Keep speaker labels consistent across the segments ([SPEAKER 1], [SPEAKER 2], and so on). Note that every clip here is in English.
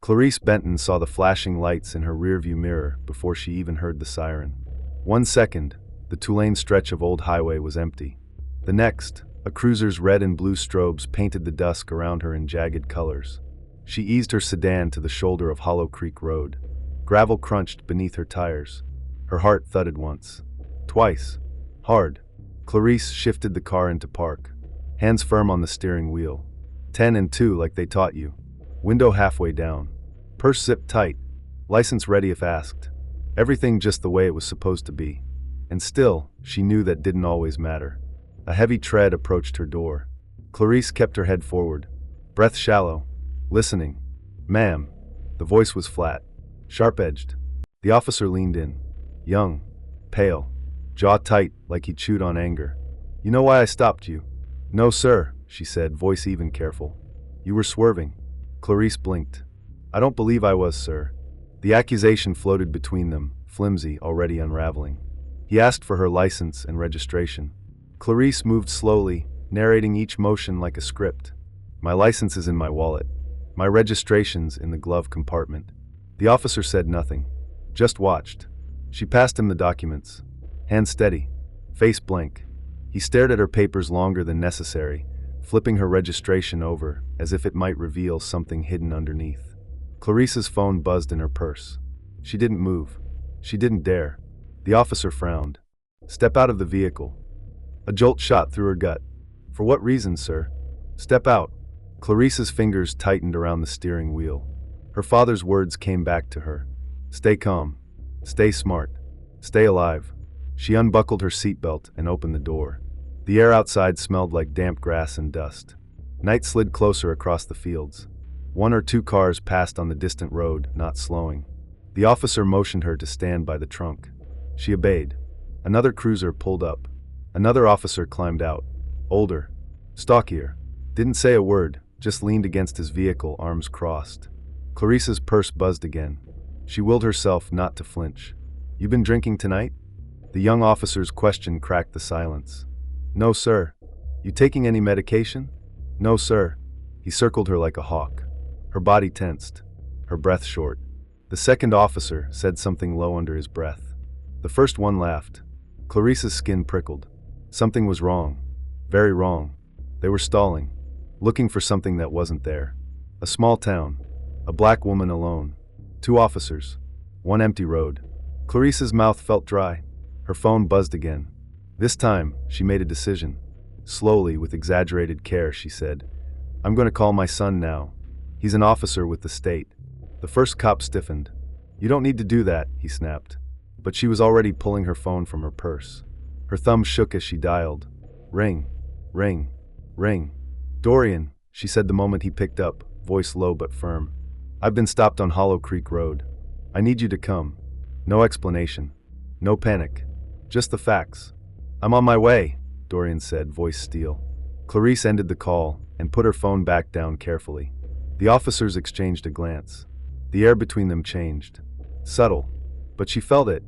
[SPEAKER 1] Clarice Benton saw the flashing lights in her rearview mirror before she even heard the siren. 1 second, the 2-lane stretch of old highway was empty. The next, a cruiser's red and blue strobes painted the dusk around her in jagged colors. She eased her sedan to the shoulder of Hollow Creek Road. Gravel crunched beneath her tires. Her heart thudded once. Twice. Hard. Clarice shifted the car into park. Hands firm on the steering wheel. 10 and 2 like they taught you. Window halfway down. Purse zipped tight. License ready if asked. Everything just the way it was supposed to be. And still, she knew that didn't always matter. A heavy tread approached her door. Clarice kept her head forward. Breath shallow. Listening. "Ma'am." The voice was flat. Sharp-edged. The officer leaned in. Young. Pale. Jaw tight like he chewed on anger. "You know why I stopped you?" "No, sir," she said, voice even careful. "You were swerving." Clarice blinked. "I don't believe I was, sir." The accusation floated between them, flimsy, already unraveling. He asked for her license and registration. Clarice moved slowly, narrating each motion like a script. "My license is in my wallet. My registration's in the glove compartment." The officer said nothing. Just watched. She passed him the documents. Hand steady. Face blank. He stared at her papers longer than necessary, flipping her registration over as if it might reveal something hidden underneath. Clarice's phone buzzed in her purse. She didn't move. She didn't dare. The officer frowned. "Step out of the vehicle." A jolt shot through her gut. "For what reason, sir?" "Step out." Clarice's fingers tightened around the steering wheel. Her father's words came back to her. "Stay calm. Stay smart. Stay alive." She unbuckled her seatbelt and opened the door. The air outside smelled like damp grass and dust. Night slid closer across the fields. 1 or 2 cars passed on the distant road, not slowing. The officer motioned her to stand by the trunk. She obeyed. Another cruiser pulled up. Another officer climbed out. Older. Stockier. Didn't say a word, just leaned against his vehicle, arms crossed. Clarice's purse buzzed again. She willed herself not to flinch. "You been drinking tonight?" The young officer's question cracked the silence. "No, sir." "You taking any medication?" "No, sir." He circled her like a hawk. Her body tensed. Her breath short. The second officer said something low under his breath. The first one laughed. Clarice's skin prickled. Something was wrong. Very wrong. They were stalling. Looking for something that wasn't there. A small town. A black woman alone. 2 officers. 1 empty road. Clarice's mouth felt dry. Her phone buzzed again. This time, she made a decision. Slowly, with exaggerated care, she said, "I'm going to call my son now. He's an officer with the state." The first cop stiffened. "You don't need to do that," he snapped. But she was already pulling her phone from her purse. Her thumb shook as she dialed. Ring. Ring. Ring. "Dorian," she said the moment he picked up, voice low but firm. "I've been stopped on Hollow Creek Road. I need you to come. No explanation. No panic. Just the facts." "I'm on my way," Dorian said, voice steel. Clarice ended the call and put her phone back down carefully. The officers exchanged a glance. The air between them changed. Subtle. But she felt it.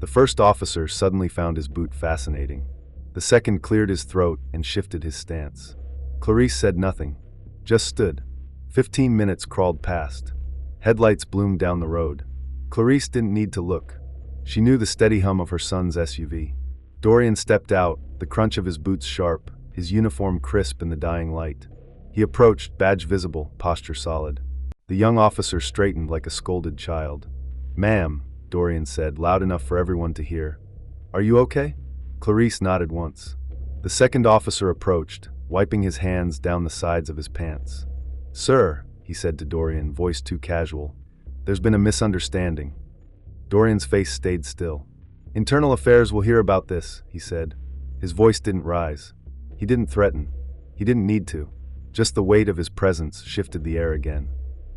[SPEAKER 1] The first officer suddenly found his boot fascinating. The second cleared his throat and shifted his stance. Clarice said nothing. Just stood. 15 minutes crawled past. Headlights bloomed down the road. Clarice didn't need to look. She knew the steady hum of her son's SUV. Dorian stepped out, the crunch of his boots sharp, his uniform crisp in the dying light. He approached, badge visible, posture solid. The young officer straightened like a scolded child. "Ma'am," Dorian said, loud enough for everyone to hear. "Are you okay?" Clarice nodded once. The second officer approached, wiping his hands down the sides of his pants. "Sir," he said to Dorian, voice too casual, "there's been a misunderstanding." Dorian's face stayed still. "Internal Affairs will hear about this," he said. His voice didn't rise. He didn't threaten. He didn't need to. Just the weight of his presence shifted the air again.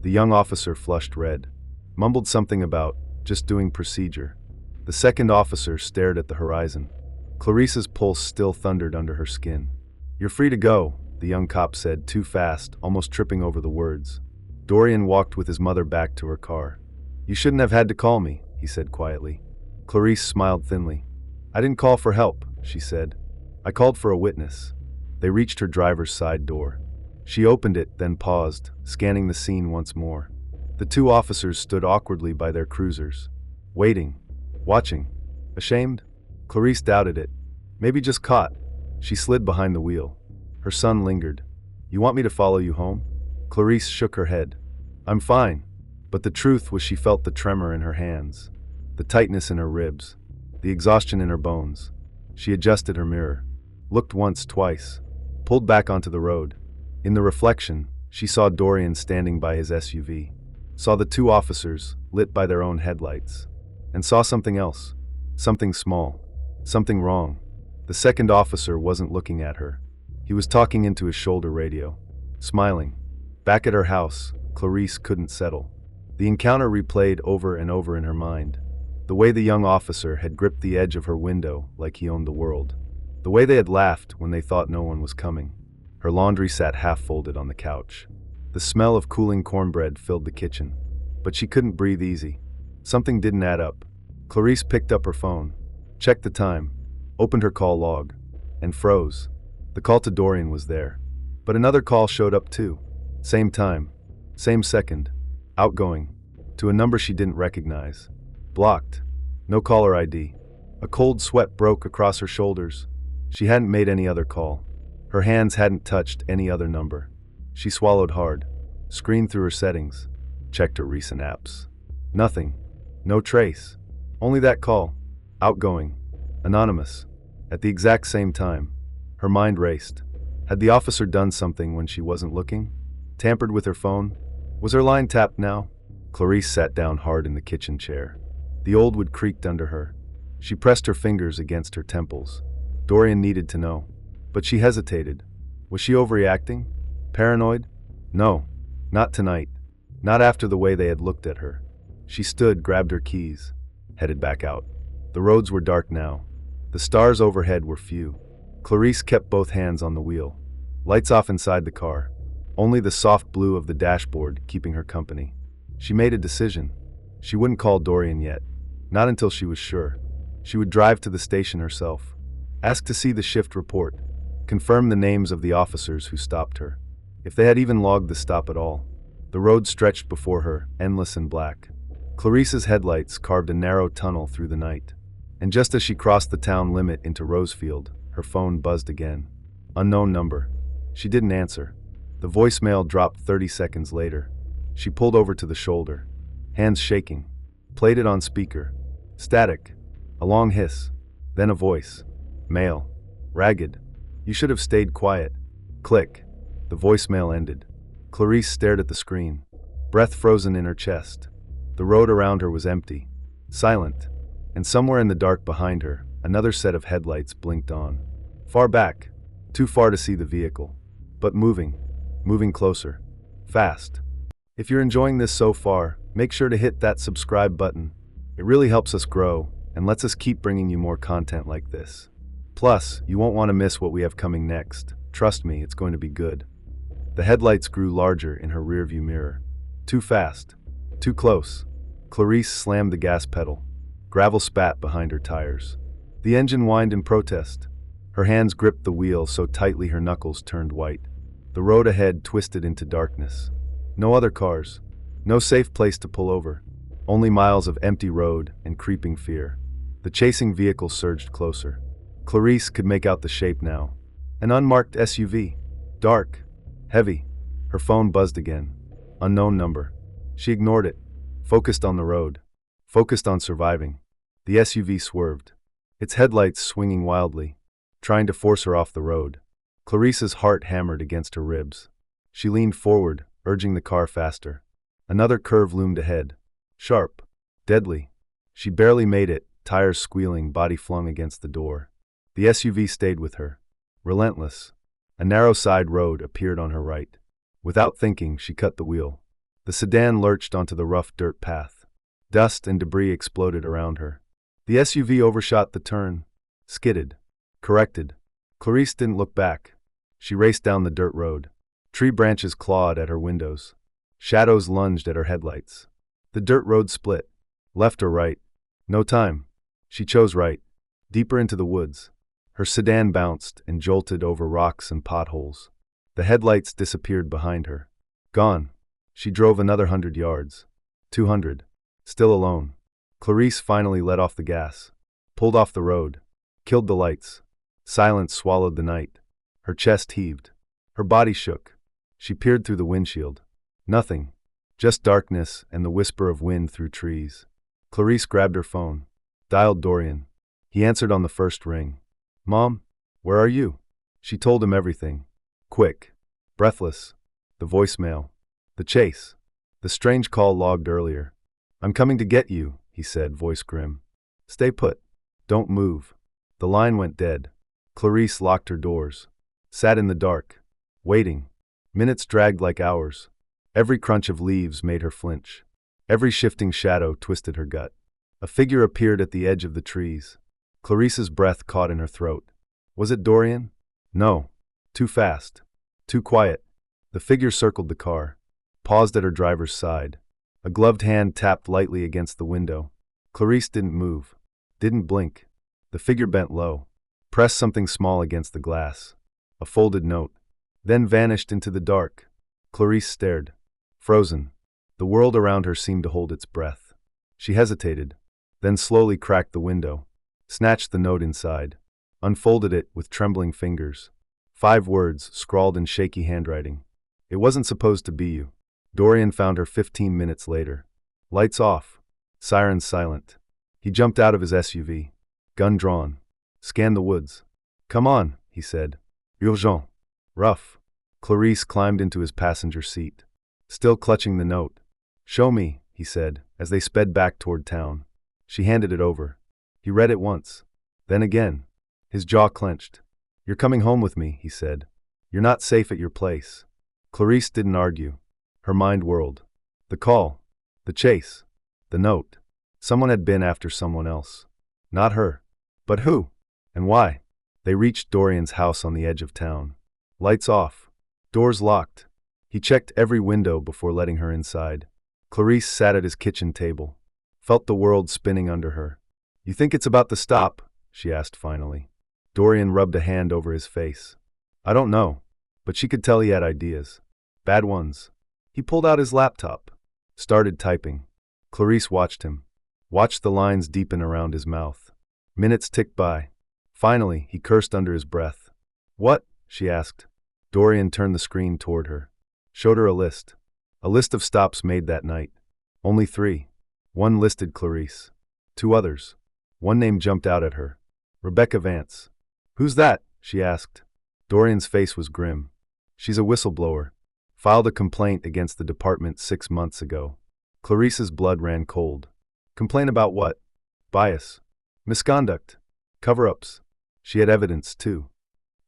[SPEAKER 1] The young officer flushed red. Mumbled something about just doing procedure. The second officer stared at the horizon. Clarice's pulse still thundered under her skin. "You're free to go," the young cop said, too fast, almost tripping over the words. Dorian walked with his mother back to her car. "You shouldn't have had to call me," he said quietly. Clarice smiled thinly. "I didn't call for help," she said. "I called for a witness." They reached her driver's side door. She opened it, then paused, scanning the scene once more. The two officers stood awkwardly by their cruisers. Waiting. Watching. Ashamed? Clarice doubted it. Maybe just caught. She slid behind the wheel. Her son lingered. "You want me to follow you home?" Clarice shook her head. "I'm fine." But the truth was she felt the tremor in her hands, the tightness in her ribs, the exhaustion in her bones. She adjusted her mirror, looked once, twice, pulled back onto the road. In the reflection, she saw Dorian standing by his SUV, saw the two officers, lit by their own headlights, and saw something else, something small, something wrong. The second officer wasn't looking at her. He was talking into his shoulder radio, smiling. Back at her house, Clarice couldn't settle. The encounter replayed over and over in her mind. The way the young officer had gripped the edge of her window like he owned the world. The way they had laughed when they thought no one was coming. Her laundry sat half-folded on the couch. The smell of cooling cornbread filled the kitchen. But she couldn't breathe easy. Something didn't add up. Clarice picked up her phone, checked the time, opened her call log, and froze. The call to Dorian was there. But another call showed up too. Same time, same second. Outgoing. To a number she didn't recognize. Blocked. No caller ID. A cold sweat broke across her shoulders. She hadn't made any other call. Her hands hadn't touched any other number. She swallowed hard. Screened through her settings. Checked her recent apps. Nothing. No trace. Only that call. Outgoing. Anonymous. At the exact same time. Her mind raced. Had the officer done something when she wasn't looking? Tampered with her phone? Was her line tapped now? Clarice sat down hard in the kitchen chair. The old wood creaked under her. She pressed her fingers against her temples. Dorian needed to know. But she hesitated. Was she overreacting? Paranoid? No. Not tonight. Not after the way they had looked at her. She stood, grabbed her keys, headed back out. The roads were dark now. The stars overhead were few. Clarice kept both hands on the wheel. Lights off inside the car. Only the soft blue of the dashboard keeping her company. She made a decision. She wouldn't call Dorian yet. Not until she was sure. She would drive to the station herself. Ask to see the shift report. Confirm the names of the officers who stopped her. If they had even logged the stop at all. The road stretched before her, endless and black. Clarice's headlights carved a narrow tunnel through the night. And just as she crossed the town limit into Rosefield, her phone buzzed again. Unknown number. She didn't answer. The voicemail dropped 30 seconds later. She pulled over to the shoulder, hands shaking, played it on speaker. Static. A long hiss. Then a voice. Male. Ragged. "You should have stayed quiet." Click. The voicemail ended. Clarice stared at the screen, breath frozen in her chest. The road around her was empty, silent, and somewhere in the dark behind her, another set of headlights blinked on. Far back, too far to see the vehicle, but moving closer, fast. If you're enjoying this so far, make sure to hit that subscribe button. It really helps us grow and lets us keep bringing you more content like this. Plus, you won't want to miss what we have coming next. Trust me, it's going to be good. The headlights grew larger in her rearview mirror. Too fast. Too close. Clarice slammed the gas pedal. Gravel spat behind her tires. The engine whined in protest. Her hands gripped the wheel so tightly her knuckles turned white. The road ahead twisted into darkness. No other cars. No safe place to pull over. Only miles of empty road and creeping fear. The chasing vehicle surged closer. Clarice could make out the shape now. An unmarked SUV. Dark. Heavy. Her phone buzzed again. Unknown number. She ignored it. Focused on the road. Focused on surviving. The SUV swerved. Its headlights swinging wildly, trying to force her off the road. Clarice's heart hammered against her ribs. She leaned forward, urging the car faster. Another curve loomed ahead. Sharp. Deadly. She barely made it, tires squealing, body flung against the door. The SUV stayed with her. Relentless. A narrow side road appeared on her right. Without thinking, she cut the wheel. The sedan lurched onto the rough dirt path. Dust and debris exploded around her. The SUV overshot the turn. Skidded. Corrected. Clarice didn't look back. She raced down the dirt road. Tree branches clawed at her windows. Shadows lunged at her headlights. The dirt road split. Left or right. No time. She chose right. Deeper into the woods. Her sedan bounced and jolted over rocks and potholes. The headlights disappeared behind her. Gone. She drove another 100 yards. 200. Still alone. Clarice finally let off the gas. Pulled off the road. Killed the lights. Silence swallowed the night. Her chest heaved. Her body shook. She peered through the windshield. Nothing. Just darkness and the whisper of wind through trees. Clarice grabbed her phone. Dialed Dorian. He answered on the first ring. "Mom, where are you?" She told him everything. Quick. Breathless. The voicemail. The chase. The strange call logged earlier. "I'm coming to get you," he said, voice grim. "Stay put. Don't move." The line went dead. Clarice locked her doors. Sat in the dark. Waiting. Minutes dragged like hours. Every crunch of leaves made her flinch. Every shifting shadow twisted her gut. A figure appeared at the edge of the trees. Clarice's breath caught in her throat. Was it Dorian? No. Too fast. Too quiet. The figure circled the car. Paused at her driver's side. A gloved hand tapped lightly against the window. Clarice didn't move. Didn't blink. The figure bent low. Pressed something small against the glass. A folded note. Then vanished into the dark. Clarice stared. Frozen. The world around her seemed to hold its breath. She hesitated. Then slowly cracked the window. Snatched the note inside. Unfolded it with trembling fingers. 5 words scrawled in shaky handwriting. "It wasn't supposed to be you." Dorian found her 15 minutes later. Lights off. Sirens silent. He jumped out of his SUV. Gun drawn. Scanned the woods. "Come on," he said. "Urgent." Rough. Clarice climbed into his passenger seat. Still clutching the note. "Show me," he said, as they sped back toward town. She handed it over. He read it once. Then again. His jaw clenched. "You're coming home with me," he said. "You're not safe at your place." Clarice didn't argue. Her mind whirled. The call. The chase. The note. Someone had been after someone else. Not her. But who? And why? They reached Dorian's house on the edge of town. Lights off. Doors locked. He checked every window before letting her inside. Clarice sat at his kitchen table. Felt the world spinning under her. "You think it's about to stop?" she asked finally. Dorian rubbed a hand over his face. "I don't know." But she could tell he had ideas. Bad ones. He pulled out his laptop. Started typing. Clarice watched him. Watched the lines deepen around his mouth. Minutes ticked by. Finally, he cursed under his breath. "What?" she asked. Dorian turned the screen toward her. Showed her a list. A list of stops made that night. Only 3. One listed Clarice. 2 others. One name jumped out at her. Rebecca Vance. "Who's that?" she asked. Dorian's face was grim. "She's a whistleblower. Filed a complaint against the department 6 months ago." Clarice's blood ran cold. Complain about what? Bias. Misconduct. Cover-ups. She had evidence, too.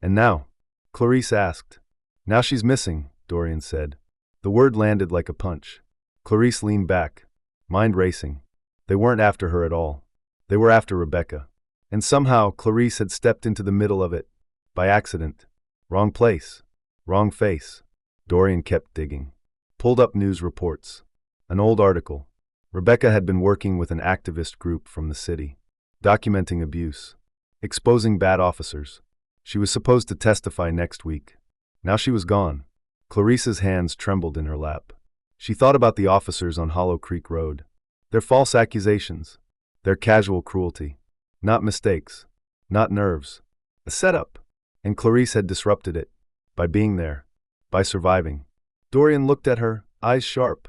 [SPEAKER 1] "And now?" Clarice asked. "Now she's missing," Dorian said. The word landed like a punch. Clarice leaned back, mind racing. They weren't after her at all. They were after Rebecca. And somehow, Clarice had stepped into the middle of it. By accident. Wrong place. Wrong face. Dorian kept digging. Pulled up news reports. An old article. Rebecca had been working with an activist group from the city. Documenting abuse. Exposing bad officers. She was supposed to testify next week. Now she was gone. Clarice's hands trembled in her lap. She thought about the officers on Hollow Creek Road. Their false accusations. Their casual cruelty. Not mistakes. Not nerves. A setup. And Clarice had disrupted it. By being there. By surviving. Dorian looked at her, eyes sharp.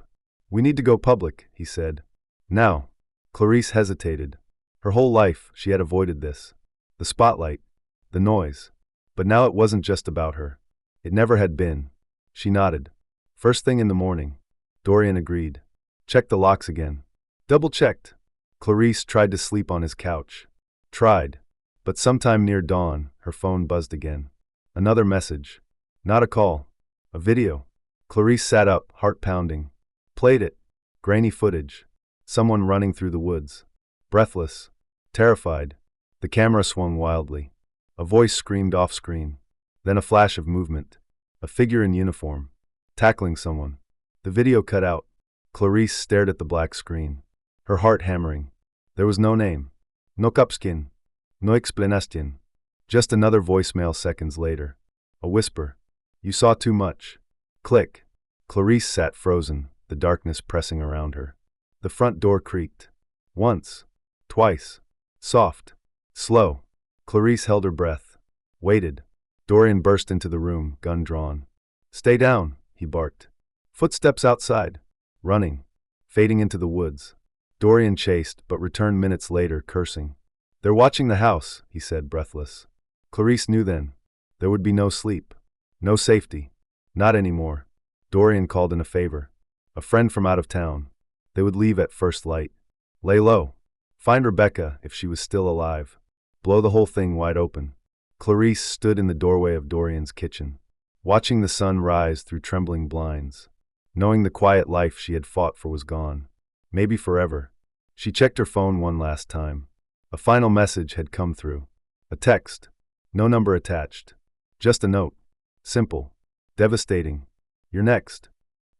[SPEAKER 1] "We need to go public," he said. "Now." Clarice hesitated. Her whole life, she had avoided this. The spotlight. The noise. But now it wasn't just about her. It never had been. She nodded. "First thing in the morning." Dorian agreed. "Check the locks again." Double-checked. Clarice tried to sleep on his couch. Tried. But sometime near dawn, her phone buzzed again. Another message. Not a call. A video. Clarice sat up, heart pounding. Played it. Grainy footage. Someone running through the woods. Breathless. Terrified. The camera swung wildly. A voice screamed off-screen. Then a flash of movement. A figure in uniform. Tackling someone. The video cut out. Clarice stared at the black screen. Her heart hammering. There was no name. No Kapskin. No explanation. Just another voicemail seconds later. A whisper. "You saw too much." Click. Clarice sat frozen, the darkness pressing around her. The front door creaked. Once. Twice. Soft. Slow. Clarice held her breath. Waited. Dorian burst into the room, gun drawn. "Stay down," he barked. Footsteps outside. Running. Fading into the woods. Dorian chased, but returned minutes later, cursing. "They're watching the house," he said, breathless. Clarice knew then. There would be no sleep. No safety. Not anymore. Dorian called in a favor. A friend from out of town. They would leave at first light. Lay low. Find Rebecca, if she was still alive. Blow the whole thing wide open. Clarice stood in the doorway of Dorian's kitchen, watching the sun rise through trembling blinds, knowing the quiet life she had fought for was gone. Maybe forever. She checked her phone one last time. A final message had come through. A text. No number attached. Just a note. Simple. Devastating. "You're next."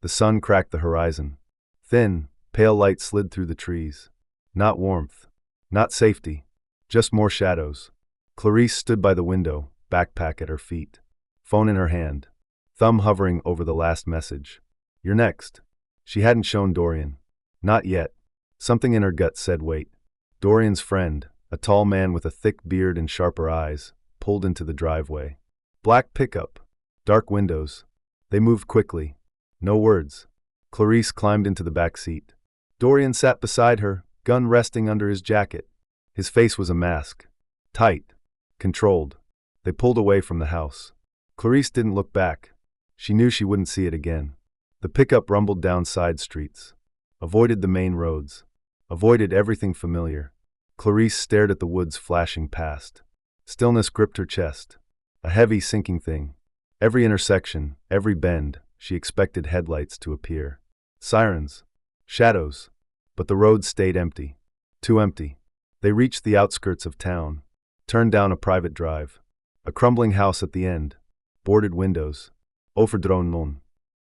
[SPEAKER 1] The sun cracked the horizon. Thin, pale light slid through the trees. Not warmth. Not safety. Just more shadows. Clarice stood by the window, backpack at her feet. Phone in her hand. Thumb hovering over the last message. "You're next." She hadn't shown Dorian. Not yet. Something in her gut said wait. Dorian's friend, a tall man with a thick beard and sharper eyes, pulled into the driveway. Black pickup. Dark windows. They moved quickly. No words. Clarice climbed into the back seat. Dorian sat beside her, gun resting under his jacket. His face was a mask. Tight. Controlled. They pulled away from the house. Clarice didn't look back. She knew she wouldn't see it again. The pickup rumbled down side streets. Avoided the main roads. Avoided everything familiar. Clarice stared at the woods flashing past. Stillness gripped her chest. A heavy, sinking thing. Every intersection, every bend, she expected headlights to appear. Sirens. Shadows. But the road stayed empty. Too empty. They reached the outskirts of town. Turned down a private drive. A crumbling house at the end. Boarded windows. Overdronen.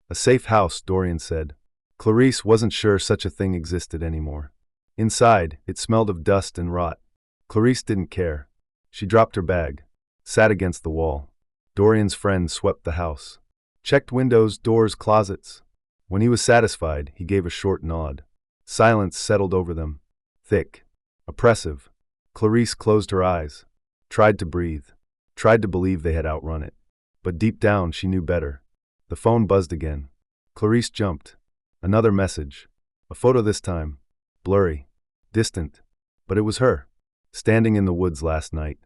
[SPEAKER 1] A safe house, Dorian said. Clarice wasn't sure such a thing existed anymore. Inside, it smelled of dust and rot. Clarice didn't care. She dropped her bag. Sat against the wall. Dorian's friend swept the house. Checked windows, doors, closets. When he was satisfied, he gave a short nod. Silence settled over them. Thick. Oppressive. Clarice closed her eyes. Tried to breathe. Tried to believe they had outrun it. But deep down, she knew better. The phone buzzed again. Clarice jumped. Another message. A photo this time. Blurry. Distant. But it was her. Standing in the woods last night.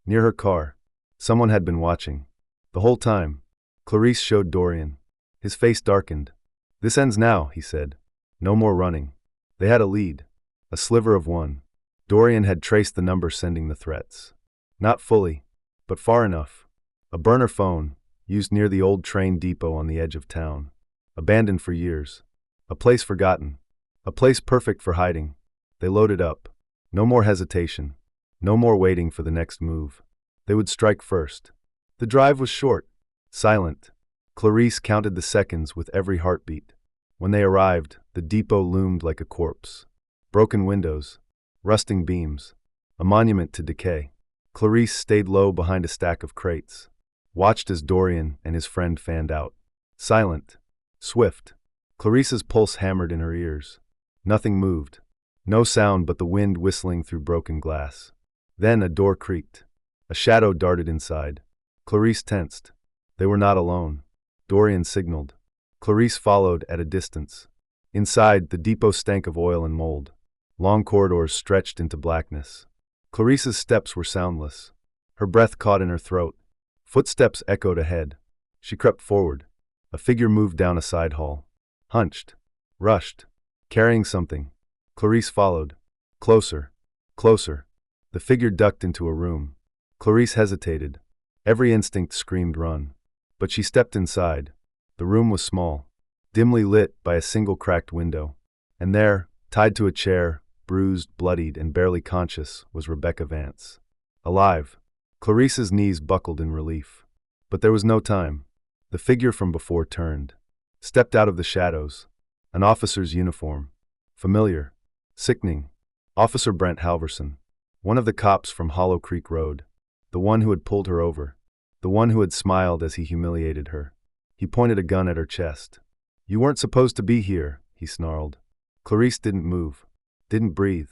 [SPEAKER 1] Near her car. Someone had been watching. The whole time. Clarice showed Dorian. His face darkened. "This ends now," he said. "No more running." They had a lead. A sliver of one. Dorian had traced the number sending the threats. Not fully, but far enough. A burner phone, used near the old train depot on the edge of town. Abandoned for years. A place forgotten. A place perfect for hiding. They loaded up. No more hesitation. No more waiting for the next move. They would strike first. The drive was short. Silent. Clarice counted the seconds with every heartbeat. When they arrived, the depot loomed like a corpse. Broken windows. Rusting beams. A monument to decay. Clarice stayed low behind a stack of crates. Watched as Dorian and his friend fanned out. Silent. Swift. Clarice's pulse hammered in her ears. Nothing moved. No sound but the wind whistling through broken glass. Then a door creaked. A shadow darted inside. Clarice tensed. They were not alone. Dorian signaled. Clarice followed at a distance. Inside, the depot stank of oil and mold. Long corridors stretched into blackness. Clarice's steps were soundless. Her breath caught in her throat. Footsteps echoed ahead. She crept forward. A figure moved down a side hall. Hunched. Rushed. Carrying something. Clarice followed. Closer. Closer. The figure ducked into a room. Clarice hesitated. Every instinct screamed run. But she stepped inside. The room was small, dimly lit by a single cracked window. And there, tied to a chair, bruised, bloodied, and barely conscious, was Rebecca Vance. Alive. Clarice's knees buckled in relief. But there was no time. The figure from before turned. Stepped out of the shadows. An officer's uniform. Familiar. Sickening. Officer Brent Halverson. One of the cops from Hollow Creek Road. The one who had pulled her over. The one who had smiled as he humiliated her. He pointed a gun at her chest. "You weren't supposed to be here," he snarled. Clarice didn't move, didn't breathe.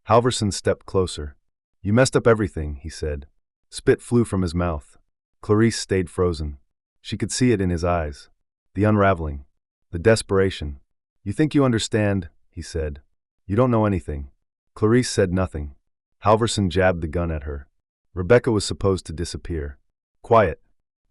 [SPEAKER 1] Halverson stepped closer. "You messed up everything," he said. Spit flew from his mouth. Clarice stayed frozen. She could see it in his eyes. The unraveling. The desperation. "You think you understand," he said. "You don't know anything." Clarice said nothing. Halverson jabbed the gun at her. Rebecca was supposed to disappear. Quiet.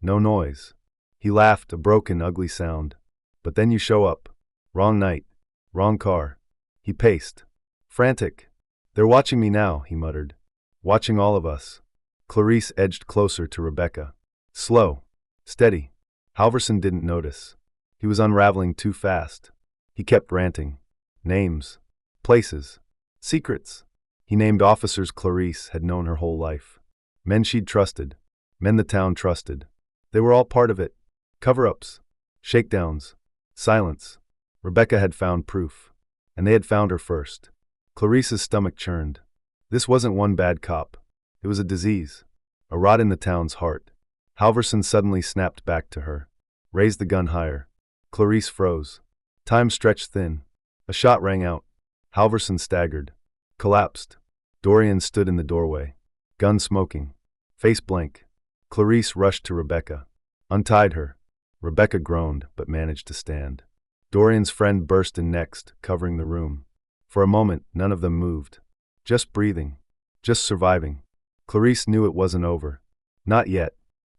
[SPEAKER 1] No noise. He laughed, a broken, ugly sound. "But then you show up. Wrong night. Wrong car." He paced. Frantic. "They're watching me now," he muttered. "Watching all of us." Clarice edged closer to Rebecca. Slow. Steady. Halverson didn't notice. He was unraveling too fast. He kept ranting. Names. Places. Secrets. He named officers Clarice had known her whole life. Men she'd trusted. Men the town trusted. They were all part of it. Cover-ups. Shakedowns. Silence. Rebecca had found proof. And they had found her first. Clarice's stomach churned. This wasn't one bad cop. It was a disease. A rot in the town's heart. Halverson suddenly snapped back to her. Raised the gun higher. Clarice froze. Time stretched thin. A shot rang out. Halverson staggered. Collapsed. Dorian stood in the doorway. Gun smoking. Face blank. Clarice rushed to Rebecca. Untied her. Rebecca groaned, but managed to stand. Dorian's friend burst in next, covering the room. For a moment, none of them moved. Just breathing. Just surviving. Clarice knew it wasn't over. Not yet.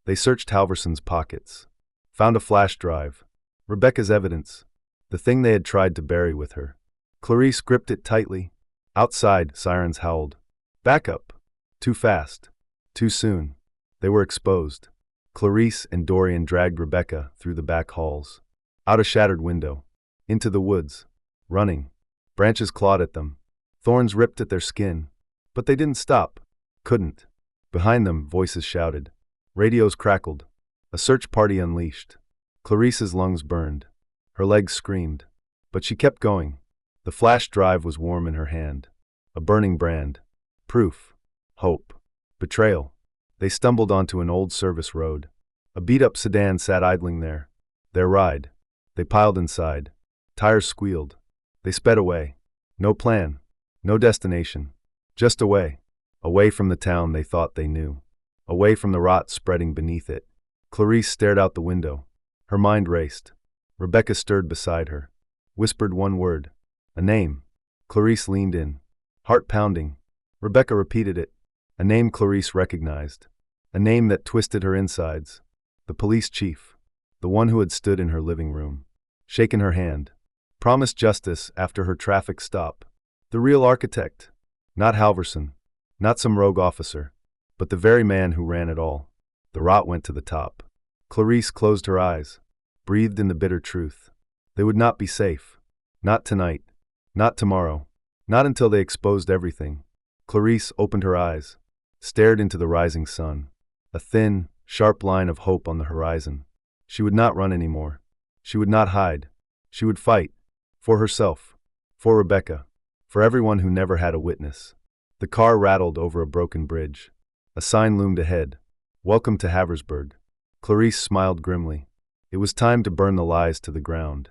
[SPEAKER 1] They searched Halverson's pockets. Found a flash drive. Rebecca's evidence. The thing they had tried to bury with her. Clarice gripped it tightly. Outside, sirens howled. Backup. Too fast. Too soon. They were exposed. Clarice and Dorian dragged Rebecca through the back halls. Out a shattered window. Into the woods. Running. Branches clawed at them. Thorns ripped at their skin. But they didn't stop. Couldn't. Behind them, voices shouted. Radios crackled. A search party unleashed. Clarice's lungs burned. Her legs screamed. But she kept going. The flash drive was warm in her hand. A burning brand. Proof. Hope. Betrayal. They stumbled onto an old service road. A beat-up sedan sat idling there. Their ride. They piled inside. Tires squealed. They sped away. No plan. No destination. Just away. Away from the town they thought they knew. Away from the rot spreading beneath it. Clarice stared out the window. Her mind raced. Rebecca stirred beside her. Whispered one word. A name. Clarice leaned in. Heart pounding. Rebecca repeated it. A name Clarice recognized. A name that twisted her insides. The police chief. The one who had stood in her living room. Shaken her hand. Promised justice after her traffic stop. The real architect. Not Halverson. Not some rogue officer. But the very man who ran it all. The rot went to the top. Clarice closed her eyes. Breathed in the bitter truth. They would not be safe. Not tonight. Not tomorrow. Not until they exposed everything. Clarice opened her eyes. Stared into the rising sun. A thin, sharp line of hope on the horizon. She would not run anymore. She would not hide. She would fight. For herself. For Rebecca. For everyone who never had a witness. The car rattled over a broken bridge. A sign loomed ahead. Welcome to Haversburg. Clarice smiled grimly. It was time to burn the lies to the ground.